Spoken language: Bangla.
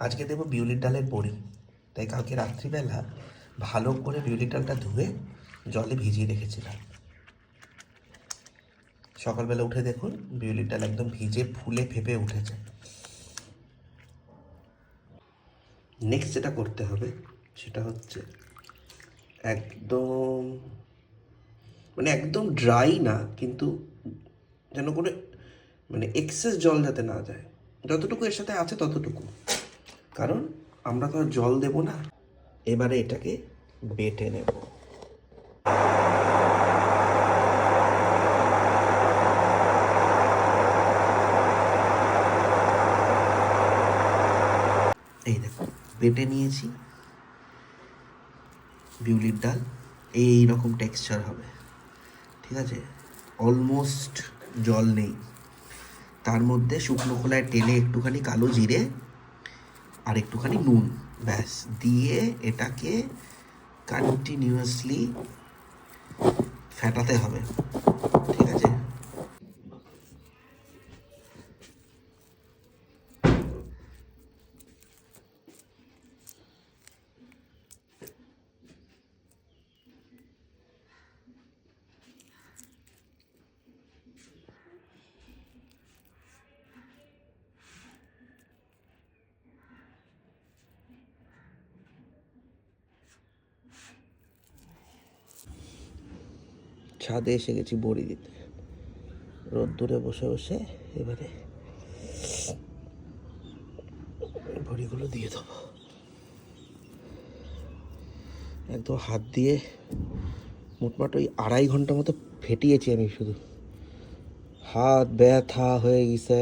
আজকে দেবো বিউলির ডালের বড়ি, তাই কালকে রাত্রিবেলা ভালো করে বিউলির ডালটা ধুয়ে জলে ভিজিয়ে রেখেছিলাম। সকালবেলা উঠে দেখুন বিউলির ডাল একদম ভিজে ফুলে ফেপে উঠেছে। নেক্সট যেটা করতে হবে সেটা হচ্ছে একদম একদম ড্রাই না, কিন্তু যেন করে এক্সেস জল যাতে না যায়, যতটুকু এর সাথে আছে ততটুকু, কারণ আমরা তো আর জল দেব না। এবারে এটাকে বেটে নেব। এই দেখো বেটে নিয়েছি বিউলির ডাল, এই রকম টেক্সচার হবে, ঠিক আছে? অলমোস্ট জল নেই, তার মধ্যে শুকনো খোলায় টেনে একটুখানি কালো জিরে আর একটুখানি নুন, ব্যাস দিয়ে এটাকে কন্টিনিউয়াসলি ফেটাতে হবে, ঠিক আছে? ছাদে এসে গেছি বড়ি দিতে, রোদ্দুরে বসে বসে এবারে বড়িগুলো দিয়ে দেবো। একদম হাত দিয়ে মোটমাট ওই 2.5 ঘন্টা মতো ফেটিয়েছি আমি, শুধু হাত ব্যথা হয়ে গেছে।